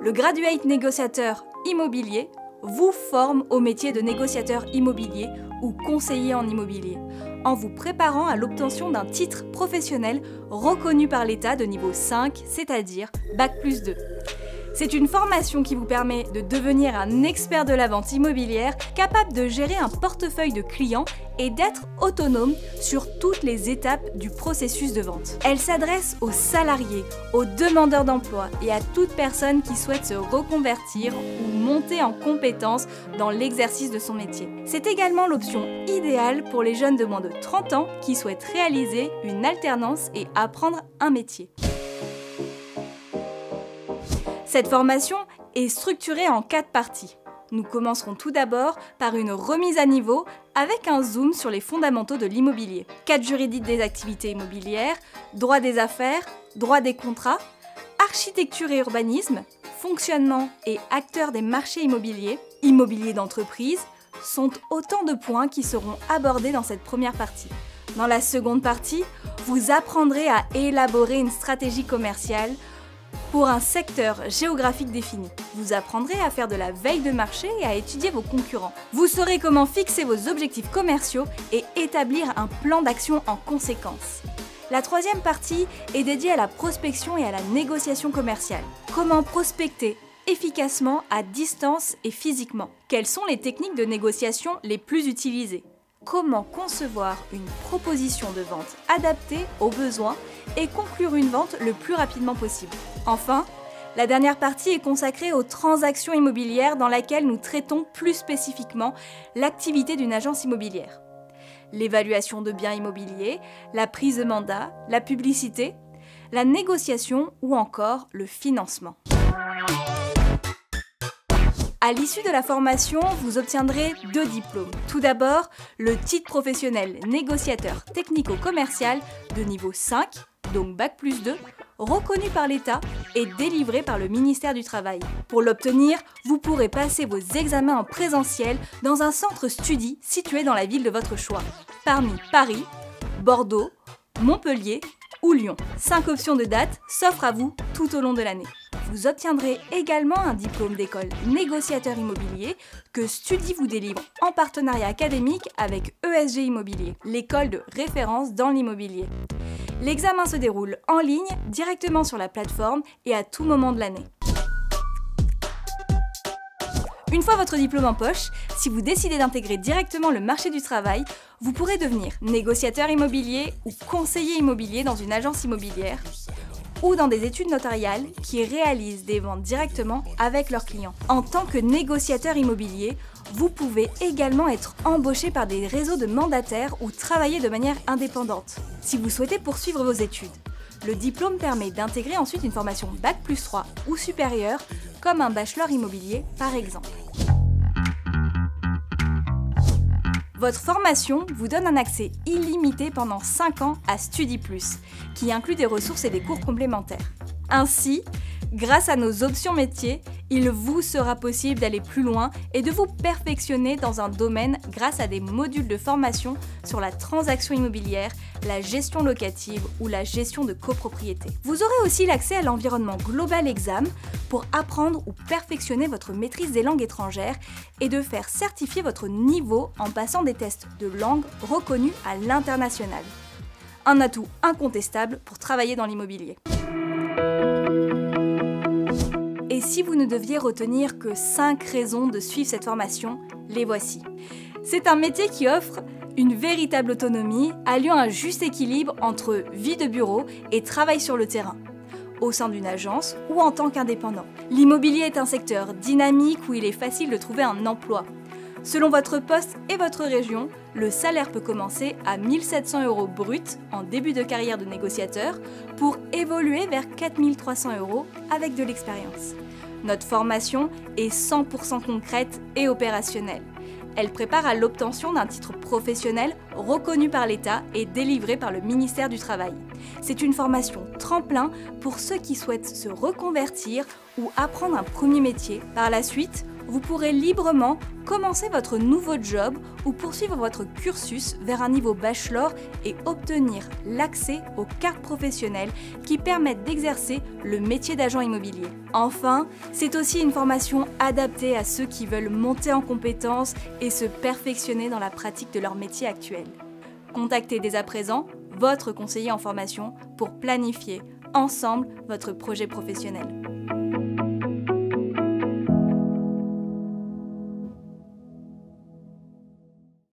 Le Graduate Négociateur Immobilier vous forme au métier de négociateur immobilier ou conseiller en immobilier, en vous préparant à l'obtention d'un titre professionnel reconnu par l'État de niveau 5, c'est-à-dire Bac+2. C'est une formation qui vous permet de devenir un expert de la vente immobilière, capable de gérer un portefeuille de clients et d'être autonome sur toutes les étapes du processus de vente. Elle s'adresse aux salariés, aux demandeurs d'emploi et à toute personne qui souhaite se reconvertir ou monter en compétences dans l'exercice de son métier. C'est également l'option idéale pour les jeunes de moins de 30 ans qui souhaitent réaliser une alternance et apprendre un métier. Cette formation est structurée en 4 parties. Nous commencerons tout d'abord par une remise à niveau avec un zoom sur les fondamentaux de l'immobilier. Cadre juridique des activités immobilières, droit des affaires, droit des contrats, architecture et urbanisme, fonctionnement et acteurs des marchés immobiliers, immobilier d'entreprise, sont autant de points qui seront abordés dans cette première partie. Dans la seconde partie, vous apprendrez à élaborer une stratégie commerciale pour un secteur géographique défini. Vous apprendrez à faire de la veille de marché et à étudier vos concurrents. Vous saurez comment fixer vos objectifs commerciaux et établir un plan d'action en conséquence. La troisième partie est dédiée à la prospection et à la négociation commerciale. Comment prospecter efficacement à distance et physiquement? Quelles sont les techniques de négociation les plus utilisées? Comment concevoir une proposition de vente adaptée aux besoins et conclure une vente le plus rapidement possible. Enfin, la dernière partie est consacrée aux transactions immobilières dans laquelle nous traitons plus spécifiquement l'activité d'une agence immobilière. L'évaluation de biens immobiliers, la prise de mandat, la publicité, la négociation ou encore le financement. À l'issue de la formation, vous obtiendrez 2 diplômes. Tout d'abord, le titre professionnel négociateur technico-commercial de niveau 5, donc Bac+2, reconnu par l'État et délivré par le ministère du Travail. Pour l'obtenir, vous pourrez passer vos examens en présentiel dans un centre study situé dans la ville de votre choix, parmi Paris, Bordeaux, Montpellier ou Lyon. 5 options de dates s'offrent à vous tout au long de l'année. Vous obtiendrez également un diplôme d'école négociateur immobilier que Studi vous délivre en partenariat académique avec ESG Immobilier, l'école de référence dans l'immobilier. L'examen se déroule en ligne, directement sur la plateforme et à tout moment de l'année. Une fois votre diplôme en poche, si vous décidez d'intégrer directement le marché du travail, vous pourrez devenir négociateur immobilier ou conseiller immobilier dans une agence immobilière ou dans des études notariales qui réalisent des ventes directement avec leurs clients. En tant que négociateur immobilier, vous pouvez également être embauché par des réseaux de mandataires ou travailler de manière indépendante. Si vous souhaitez poursuivre vos études, le diplôme permet d'intégrer ensuite une formation Bac+3 ou supérieure, comme un bachelor immobilier par exemple. Votre formation vous donne un accès illimité pendant 5 ans à Studi+, qui inclut des ressources et des cours complémentaires. Ainsi, grâce à nos options métiers, il vous sera possible d'aller plus loin et de vous perfectionner dans un domaine grâce à des modules de formation sur la transaction immobilière, la gestion locative ou la gestion de copropriété. Vous aurez aussi l'accès à l'environnement Global Exam pour apprendre ou perfectionner votre maîtrise des langues étrangères et de faire certifier votre niveau en passant des tests de langue reconnus à l'international. Un atout incontestable pour travailler dans l'immobilier. Et si vous ne deviez retenir que 5 raisons de suivre cette formation, les voici. C'est un métier qui offre une véritable autonomie, alliant un juste équilibre entre vie de bureau et travail sur le terrain, au sein d'une agence ou en tant qu'indépendant. L'immobilier est un secteur dynamique où il est facile de trouver un emploi. Selon votre poste et votre région, le salaire peut commencer à 1 700 € brut en début de carrière de négociateur pour évoluer vers 4 300 € avec de l'expérience. Notre formation est 100% concrète et opérationnelle. Elle prépare à l'obtention d'un titre professionnel reconnu par l'État et délivré par le ministère du Travail. C'est une formation tremplin pour ceux qui souhaitent se reconvertir ou apprendre un premier métier. Par la suite, vous pourrez librement commencer votre nouveau job ou poursuivre votre cursus vers un niveau bachelor et obtenir l'accès aux cartes professionnelles qui permettent d'exercer le métier d'agent immobilier. Enfin, c'est aussi une formation adaptée à ceux qui veulent monter en compétences et se perfectionner dans la pratique de leur métier actuel. Contactez dès à présent votre conseiller en formation pour planifier ensemble votre projet professionnel.